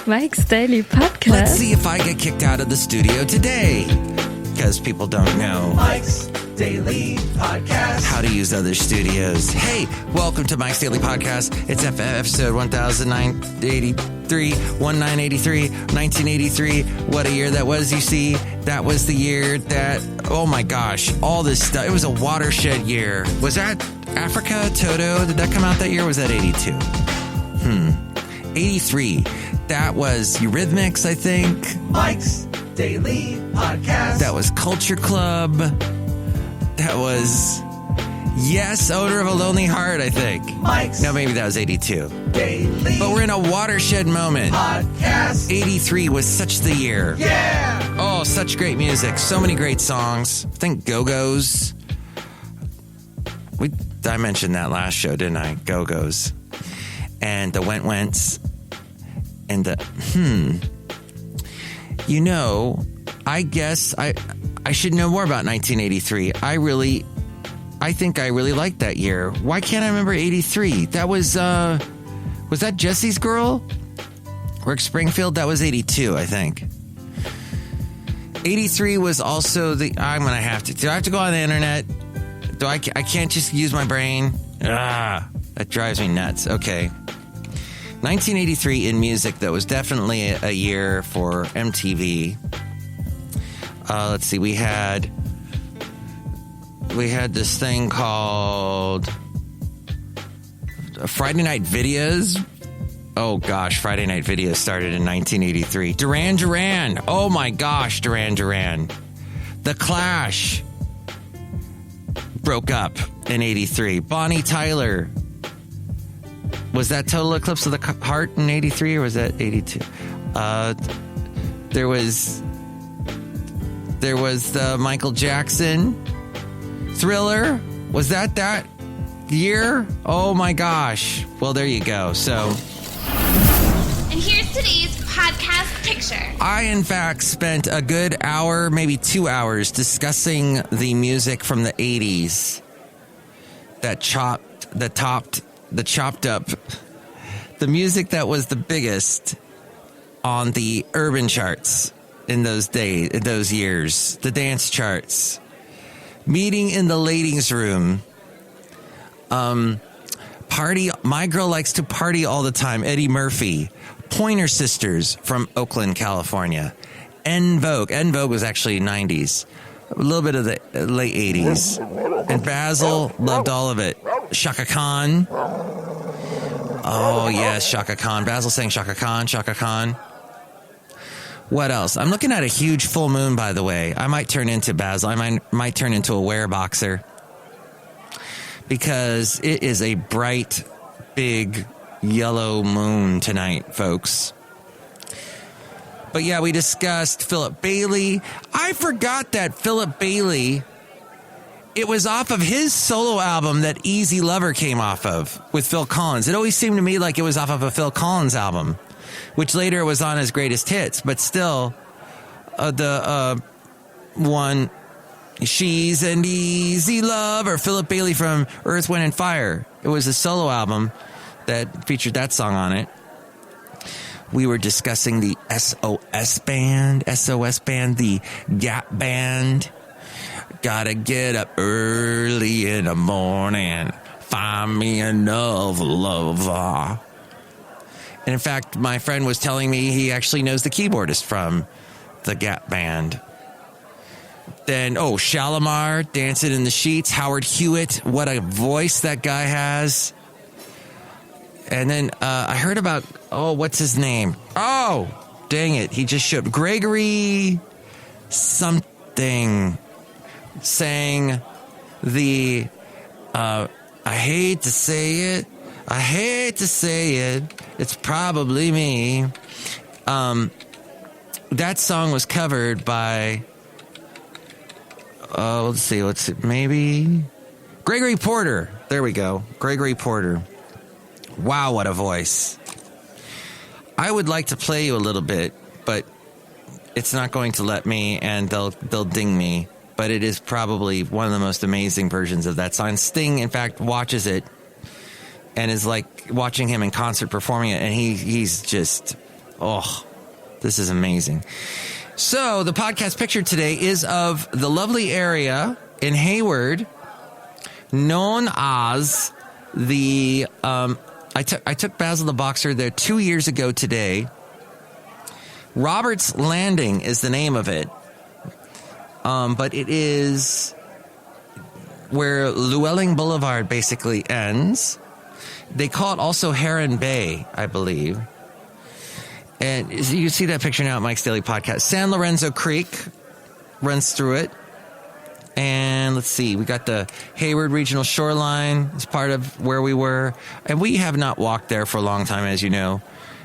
Mike's Daily Podcast. Let's see if I get kicked out of the studio today. Because people don't know Mike's Daily Podcast. how to use other studios. Hey, welcome to Mike's Daily Podcast. It's episode 1983. What a year that was, you see. That was the year that, oh my gosh, all this stuff. It was a watershed year. Was that Africa, Toto? Did that come out that year or was that 82? 83. That was Eurythmics, I think. Mike's Daily Podcast. That was Culture Club. That was, yes, Owner of a Lonely Heart, I think. Mike's No, maybe that was 82. Daily But we're in a watershed moment. Podcast. 83 was such the year. Yeah! Oh, such great music. So many great songs. I think Go-Go's. I mentioned that last show, didn't I? Go-Go's. And the Went-Wents. And the, You know, I guess I should know more about 1983. I think I really liked that year. Why can't I remember 83? That was that Jesse's Girl? Rick Springfield? That was 82, I think. 83 was also do I have to go on the internet? I can't just use my brain? That drives me nuts. Okay. 1983 in music, that was definitely a year for MTV. Let's see, we had this thing called Friday Night Videos. Oh gosh, Friday Night Videos started in 1983. Duran Duran. Oh my gosh, Duran Duran. The Clash broke up in 83. Bonnie Tyler. Was that Total Eclipse of the Heart in 83 or was that 82? There was the Michael Jackson Thriller. Was that year? Oh my gosh. Well, there you go. So. And here's today's podcast picture. I, in fact, spent a good hour, maybe 2 hours, discussing the music from the 80s that chopped up the music that was the biggest on the urban charts in those years, the dance charts. Meeting in the ladies' room. Party. My Girl Likes to Party All the Time. Eddie Murphy. Pointer Sisters from Oakland, California. En Vogue. En Vogue was actually 90s. A little bit of the late 80s. And Basil, loved all of it. Shaka Khan. Oh, yes, Shaka Khan. Basil sang Shaka Khan, Shaka Khan. What else? I'm looking at a huge full moon, by the way. I might turn into Basil. I might turn into a wereboxer. Because it is a bright, big, yellow moon tonight, folks. But yeah, we discussed Philip Bailey. I forgot that Philip Bailey, it was off of his solo album that Easy Lover came off of with Phil Collins. It always seemed to me like it was off of a Phil Collins album, which later was on his greatest hits. But still, the one, She's an Easy Lover, Philip Bailey from Earth, Wind and Fire. It was a solo album that featured that song on it. We were discussing the SOS band, the Gap band. Gotta get up early in the morning, find me enough love. And in fact, my friend was telling me he actually knows the keyboardist from the Gap band. Then, Shalimar, Dancing in the Sheets, Howard Hewitt, what a voice that guy has. And then I heard about, what's his name? Oh, dang it. He just showed Gregory something sang the, I hate to say it, it's probably me. That song was covered by, let's see, maybe Gregory Porter. There we go. Gregory Porter. Wow, what a voice. I would like to play you a little bit, but it's not going to let me, and they'll ding me. But it is probably one of the most amazing versions of that song. Sting, in fact, watches it and is like watching him in concert performing it, and he's just, oh, this is amazing. So the podcast picture today is of the lovely area in Hayward known as the, I took Basil the Boxer there 2 years ago today. Robert's Landing is the name of it. But it is where Llewellyn Boulevard basically ends. They call it also Heron Bay, I believe. And you see that picture now at Mike's Daily Podcast. San Lorenzo Creek runs through it. And let's see, we got the Hayward Regional Shoreline as part of where we were. And we have not walked there for a long time, as you know.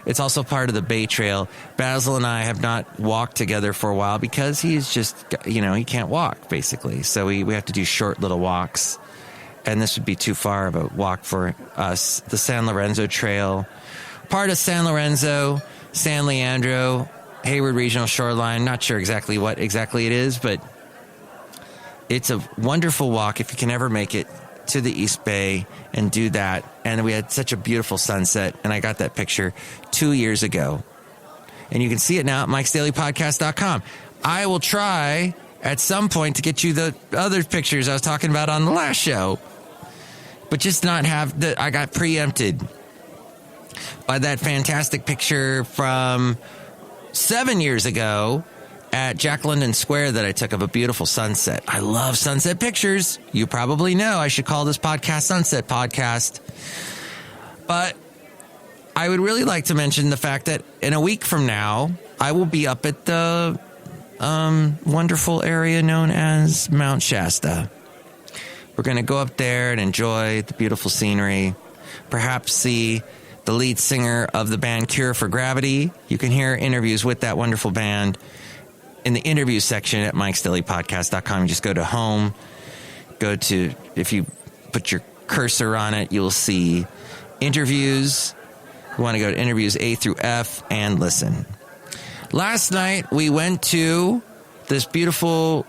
It's also part of the Bay Trail. Basil and I have not walked together for a while because he's just, he can't walk, basically. So we have to do short little walks. And this would be too far of a walk for us. The San Lorenzo Trail, part of San Lorenzo, San Leandro, Hayward Regional Shoreline. Not sure exactly what exactly it is, but it's a wonderful walk if you can ever make it to the East Bay and do that. And we had such a beautiful sunset, and I got that picture 2 years ago. And you can see it now at MikesDailyPodcast.com. I will try at some point to get you the other pictures I was talking about on the last show, but just not have the. I got preempted by that fantastic picture from 7 years ago at Jack London Square that I took of a beautiful sunset. I love sunset pictures. You probably know I should call this podcast Sunset Podcast. But I would really like to mention the fact that in a week from now, I will be up at the wonderful area known as Mount Shasta. We're going to go up there and enjoy the beautiful scenery. Perhaps see the lead singer of the band Cure for Gravity. You can hear interviews with that wonderful band in the interview section at MikesDailyPodcast.com. You just go to home, if you put your cursor on it, you'll see interviews. You want to go to interviews A through F and listen. Last night, we went to this beautiful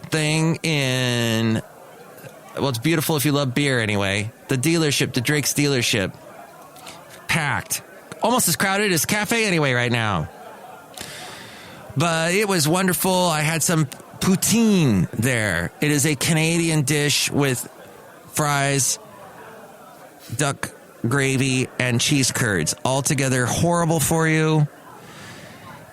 thing it's beautiful if you love beer anyway. The dealership, the Drake's dealership. Packed. Almost as crowded as Cafe Anyway right now. But it was wonderful. I had some poutine there. It is a Canadian dish with fries, duck gravy, and cheese curds. Altogether horrible for you.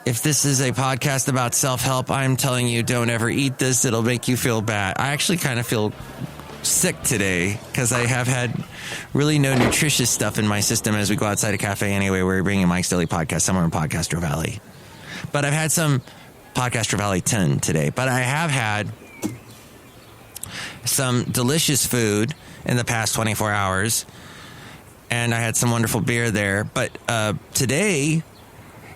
If this is a podcast about self-help, I'm telling you, don't ever eat this. It'll make you feel bad. I actually kind of feel sick today because I have had really no nutritious stuff in my system as we go outside a Cafe Anyway. We're bringing Mike's Daily Podcast somewhere in Podcastro Valley. But I've had some Podcastro Valley 10 today. But I have had some delicious food in the past 24 hours. And I had some wonderful beer there. But today,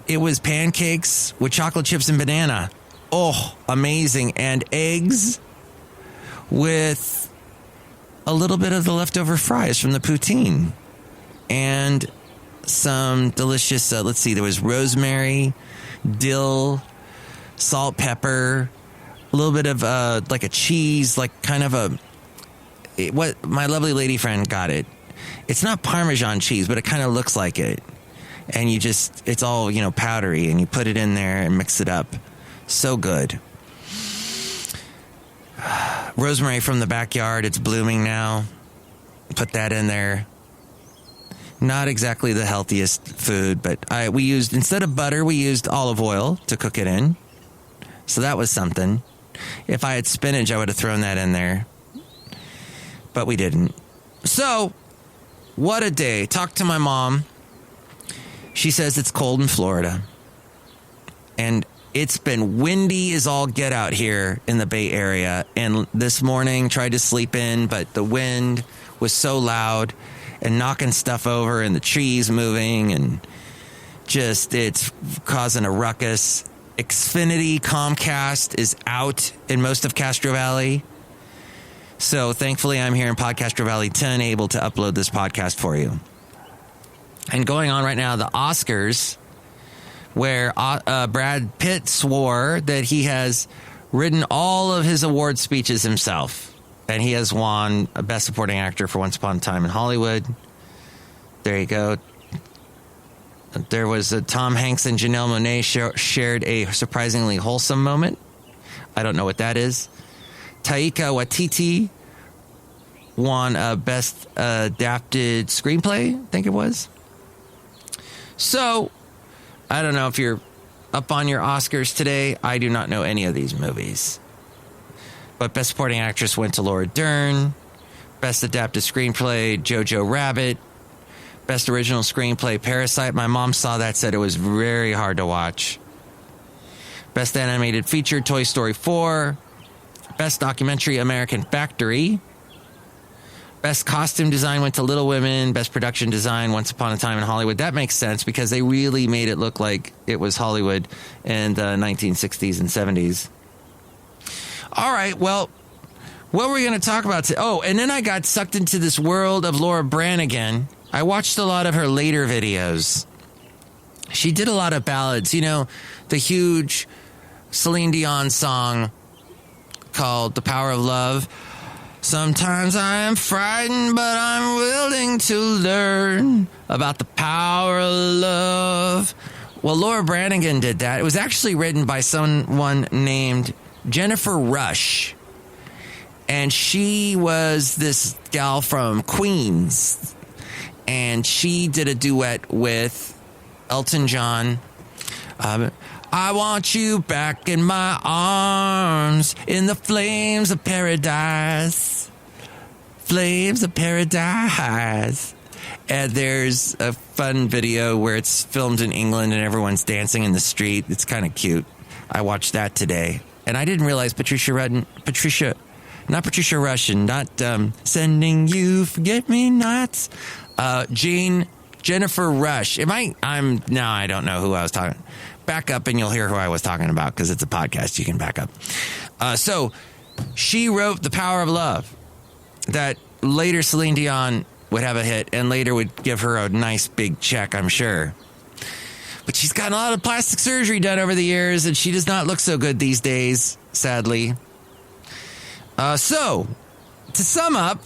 it was pancakes with chocolate chips and banana. Oh, amazing. And eggs with a little bit of the leftover fries from the poutine. And some delicious, let's see, there was rosemary, dill, salt, pepper, a little bit of like a cheese, like kind of what my lovely lady friend got it. It's not Parmesan cheese, but it kind of looks like it. And it's all, powdery, and you put it in there and mix it up. So good. Rosemary from the backyard, it's blooming now. Put that in there. Not exactly the healthiest food, but we used, instead of butter, we used olive oil to cook it in. So that was something. If I had spinach, I would have thrown that in there. But we didn't. So, what a day. Talked to my mom. She says it's cold in Florida. And it's been windy as all get out here in the Bay Area. And this morning, tried to sleep in, but the wind was so loud and knocking stuff over and the trees moving and just it's causing a ruckus. Xfinity Comcast is out in most of Castro Valley. So thankfully I'm here in Podcastro Valley 10 able to upload this podcast for you. And going on right now, the Oscars, where Brad Pitt swore that he has written all of his award speeches himself. And he has won a Best Supporting Actor for Once Upon a Time in Hollywood. There you go. There was Tom Hanks and Janelle Monáe shared a surprisingly wholesome moment. I don't know what that is. Taika Waititi won Best Adapted Screenplay, I think it was. So, I don't know if you're up on your Oscars today. I do not know any of these movies. But Best Supporting Actress went to Laura Dern. Best Adapted Screenplay, Jojo Rabbit. Best Original Screenplay, Parasite. My mom saw that, said it was very hard to watch. Best Animated Feature, Toy Story 4. Best Documentary, American Factory. Best Costume Design went to Little Women. Best Production Design, Once Upon a Time in Hollywood. That makes sense because they really made it look like it was Hollywood in the 1960s and 70s. All right, well, what were we going to talk about today? Oh, and then I got sucked into this world of Laura Branigan. I watched a lot of her later videos. She did a lot of ballads. You know, the huge Celine Dion song called The Power of Love. Sometimes I am frightened, but I'm willing to learn about the power of love. Well, Laura Branigan did that. It was actually written by someone named Jennifer Rush. And she was this gal from Queens. And she did a duet with Elton John. I want you back in my arms, in the flames of paradise. Flames of paradise. And there's a fun video where it's filmed in England and everyone's dancing in the street. It's kind of cute. I watched that today. And I didn't realize not Patricia Russian, not Sending You Forget-Me-Nots. Jennifer Rush. I don't know who I was talking. Back up and you'll hear who I was talking about because it's a podcast. You can back up. So she wrote The Power of Love that later Celine Dion would have a hit and later would give her a nice big check, I'm sure. But she's gotten a lot of plastic surgery done over the years and she does not look so good these days, sadly. So, to sum up,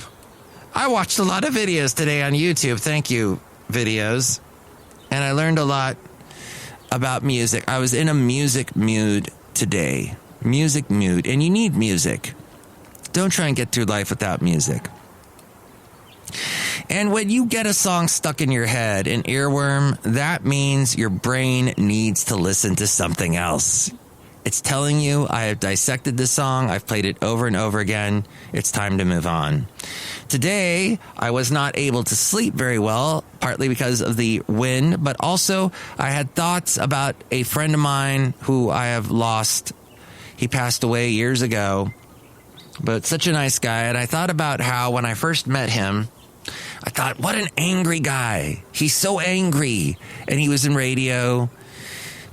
I watched a lot of videos today on YouTube. Thank you, videos. And I learned a lot about music. I was in a music mood today. Music mood. And you need music. Don't try and get through life without music. And when you get a song stuck in your head, an earworm, that means your brain needs to listen to something else. It's telling you, I have dissected this song, I've played it over and over again, it's time to move on. Today, I was not able to sleep very well, partly because of the wind, but also I had thoughts about a friend of mine who I have lost. He passed away years ago, but such a nice guy. And I thought about how when I first met him, I thought, what an angry guy. He's so angry. And he was in radio.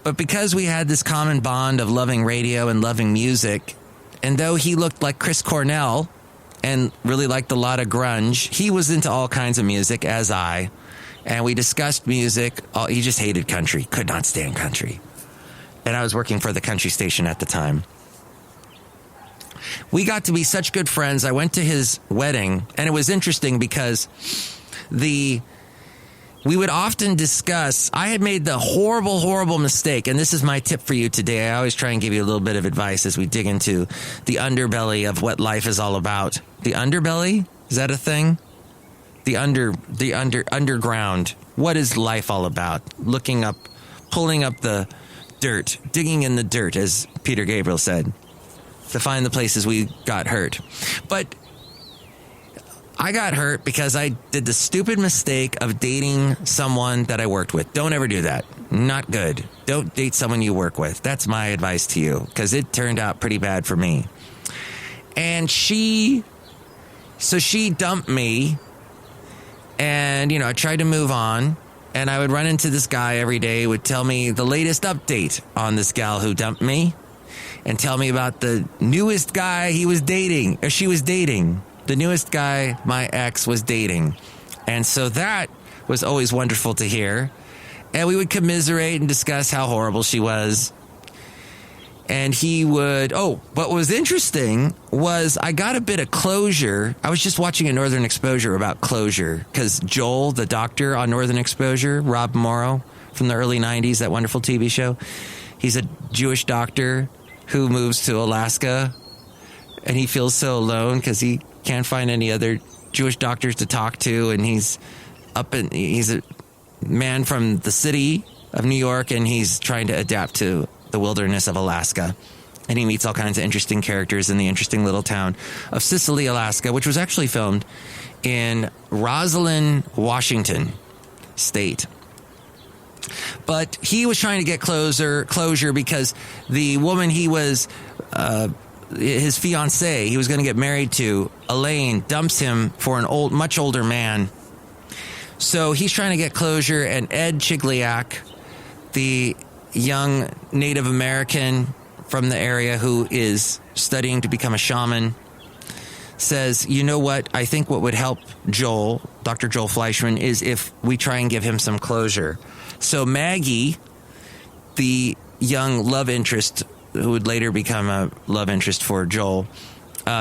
But because we had this common bond of loving radio and loving music, and though he looked like Chris Cornell and really liked a lot of grunge, he was into all kinds of music, as I. And we discussed music. He just hated country, could not stand country. And I was working for the country station at the time. We got to be such good friends. I went to his wedding, and it was interesting because we would often discuss, I had made the horrible, horrible mistake, and this is my tip for you today. I always try and give you a little bit of advice as we dig into the underbelly of what life is all about. The underbelly? Is that a thing? The underground. What is life all about? Looking up, pulling up the dirt, digging in the dirt, as Peter Gabriel said, to find the places we got hurt. But I got hurt because I did the stupid mistake of dating someone that I worked with. Don't ever do that. Not good. Don't date someone you work with. That's my advice to you, because it turned out pretty bad for me. And she dumped me, and, I tried to move on, and I would run into this guy every day, would tell me the latest update on this gal who dumped me, and tell me about the newest guy she was dating. The newest guy my ex was dating. And so that was always wonderful to hear. And we would commiserate and discuss how horrible she was. And he would... what was interesting was I got a bit of closure. I was just watching a Northern Exposure about closure. Because Joel, the doctor on Northern Exposure, Rob Morrow from the early 90s, that wonderful TV show. He's a Jewish doctor who moves to Alaska, and he feels so alone because he can't find any other Jewish doctors to talk to, and he's a man from the city of New York, and he's trying to adapt to the wilderness of Alaska. And he meets all kinds of interesting characters in the interesting little town of Sicily, Alaska, which was actually filmed in Roslyn, Washington State. But he was trying to get closure because the woman he was, his fiancée, he was going to get married to, Elaine, dumps him for an much older man. So he's trying to get closure, and Ed Chigliak, the young Native American from the area who is studying to become a shaman, says, you know what, I think what would help Joel, Dr. Joel Fleischman, is if we try and give him some closure. So Maggie, the young love interest who would later become a love interest for Joel,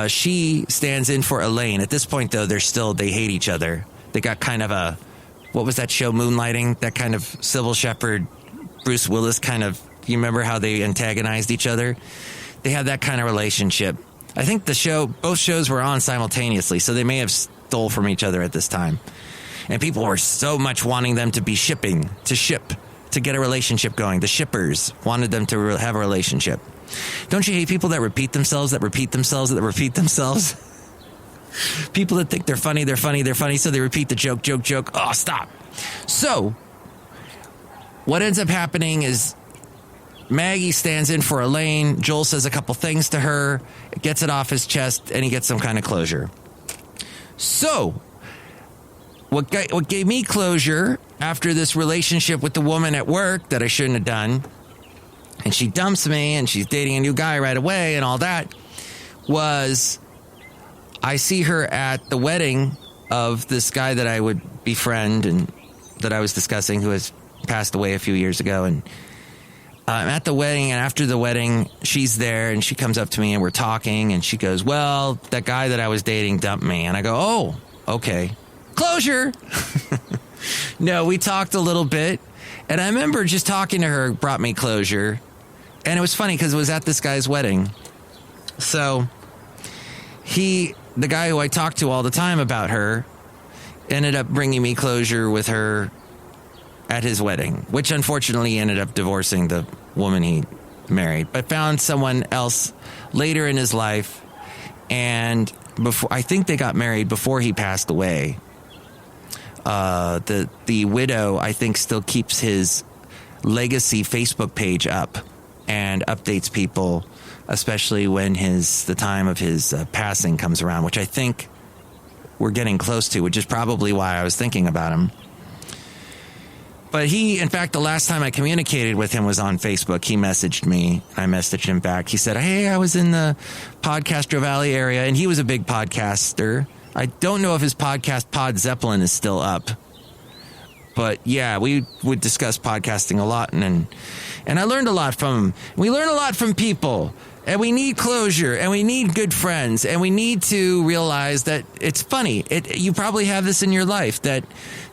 she stands in for Elaine. At this point, though, they hate each other. They got kind of what was that show, Moonlighting? That kind of Sybil Shepherd, Bruce Willis kind of, you remember how they antagonized each other? They had that kind of relationship. I think both shows were on simultaneously, so they may have stole from each other at this time. And people were so much wanting them to be ship, to get a relationship going. The shippers wanted them to have a relationship. Don't you hate people that repeat themselves, that repeat themselves, that repeat themselves? People that think they're funny, so they repeat the joke. Oh, stop. So, what ends up happening is Maggie stands in for Elaine. Joel says a couple things to her, gets it off his chest, and he gets some kind of closure. So, what gave me closure after this relationship with the woman at work that I shouldn't have done, and she dumps me, and she's dating a new guy right away, and all that, was I see her at the wedding of this guy that I would befriend and that I was discussing, who has passed away a few years ago. And I'm at the wedding, and after the wedding, she's there, and she comes up to me, and we're talking, and she goes, well, that guy that I was dating dumped me. And I go, oh, okay. Closure. No, we talked a little bit, and I remember just talking to her brought me closure. And it was funny because it was at this guy's wedding. So the guy who I talked to all the time about her, ended up bringing me closure with her at his wedding, which unfortunately ended up divorcing the woman he married, but found someone else later in his life. And I think they got married before he passed away. The widow, I think, still keeps his legacy Facebook page up and updates people, especially when the time of his passing comes around, which I think we're getting close to, which is probably why I was thinking about him. But in fact, the last time I communicated with him was on Facebook. He messaged me. I messaged him back. He said, hey, I was in the Podcastro Valley area, and he was a big podcaster. I don't know if his podcast, Pod Zeppelin, is still up. But yeah, we would discuss podcasting a lot, and I learned a lot from him. We learn a lot from people, and we need closure, and we need good friends, and we need to realize that it's funny. You probably have this in your life, that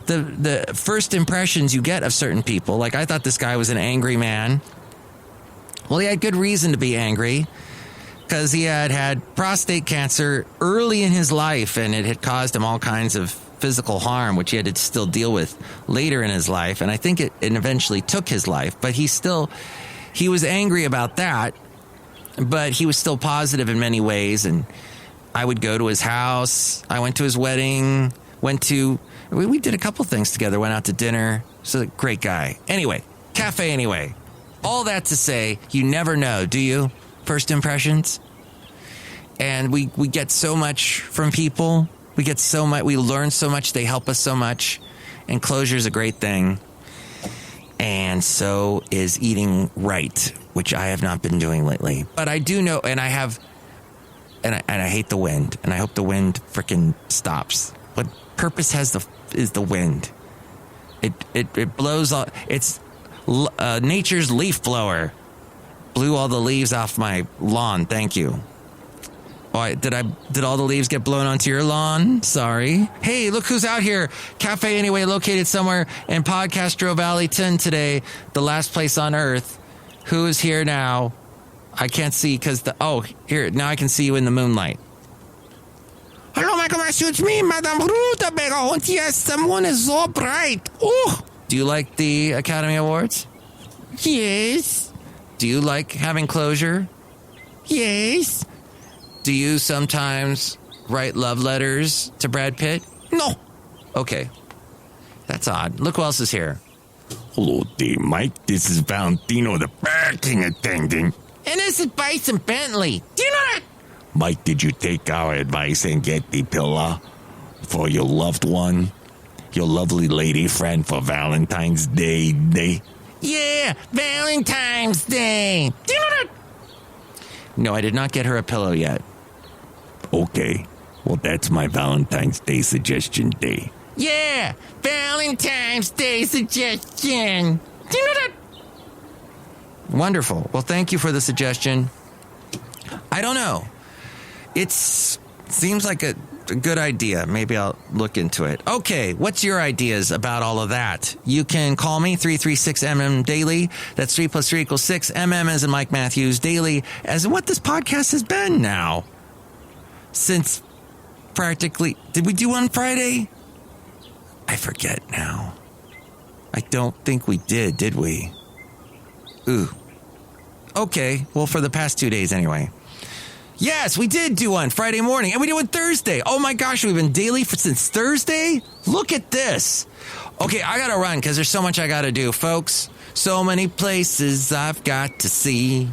the first impressions you get of certain people, like I thought this guy was an angry man. Well, he had good reason to be angry, because he had prostate cancer early in his life, and it had caused him all kinds of physical harm, which he had to still deal with later in his life. And I think it eventually took his life, but he was angry about that, but he was still positive in many ways. And I would go to his house. I went to his wedding, we did a couple things together, went out to dinner. So great guy. Anyway, cafe anyway. All that to say, you never know, do you? First impressions. And we get so much from people. We get so much. We learn so much. They help us so much. And closure is a great thing. And so is eating right, which I have not been doing lately. But I do know, and I hate the wind. And I hope the wind frickin' stops. What purpose is the wind? It blows all. It's nature's leaf blower. Blew all the leaves off my lawn. Thank you. Oh, did all the leaves get blown onto your lawn? Sorry. Hey, look who's out here. Cafe Anyway, located somewhere in Podcastro Valley 10 today, the last place on earth. Who is here now? I can't see because here, now I can see you in the moonlight. Hello, Michael Matthew, it's me, Madame Rootabega. And yes, the moon is so bright. Oh. Do you like the Academy Awards? Yes. Do you like having closure? Yes. Do you sometimes write love letters to Brad Pitt? No. Okay. That's odd. Look who else is here. Hello there, Mike. This is Valentino, the parking attendant. And this is Bison Bentley. Do you know that? Mike, did you take our advice and get the pillow for your loved one? Your lovely lady friend for Valentine's Day? Yeah, Valentine's Day. Do you know that? No, I did not get her a pillow yet. Okay. Well, that's my Valentine's Day suggestion day. Yeah, Valentine's Day suggestion. Do you know that? Wonderful. Well, thank you for the suggestion. I don't know. It seems like a good idea. Maybe I'll look into it. Okay, what's your ideas about all of that? You can call me, 336MM Daily. That's 3 + 3 = 6. MM as in Mike Matthews Daily, as in what this podcast has been now. Since practically... Did we do one Friday? I forget now. I don't think we did we? Ooh. Okay, well, for the past 2 days anyway. Yes, we did do one Friday morning, and we did one Thursday. Oh my gosh, we've been daily since Thursday? Look at this. Okay, I gotta run because there's so much I gotta do, folks. So many places I've got to see.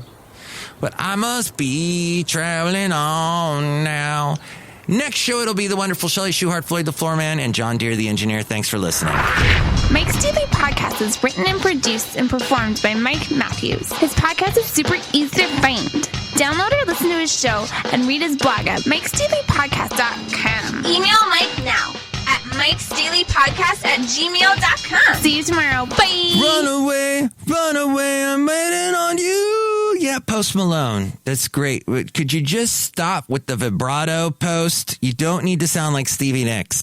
But I must be traveling on now. Next show, it'll be the wonderful Chely Shoehart, Floyd the Floorman, and John Deere the engineer. Thanks for listening. Mike's Daily Podcast is written and produced and performed by Mike Matthews. His podcast is super easy to find. Download or listen to his show and read his blog at MikesDailyPodcast.com. Email Mike now at MikesDailyPodcast@gmail.com. See you tomorrow. Bye. Run away, I'm waiting on you. Yeah, Post Malone. That's great. Could you just stop with the vibrato, Post? You don't need to sound like Stevie Nicks.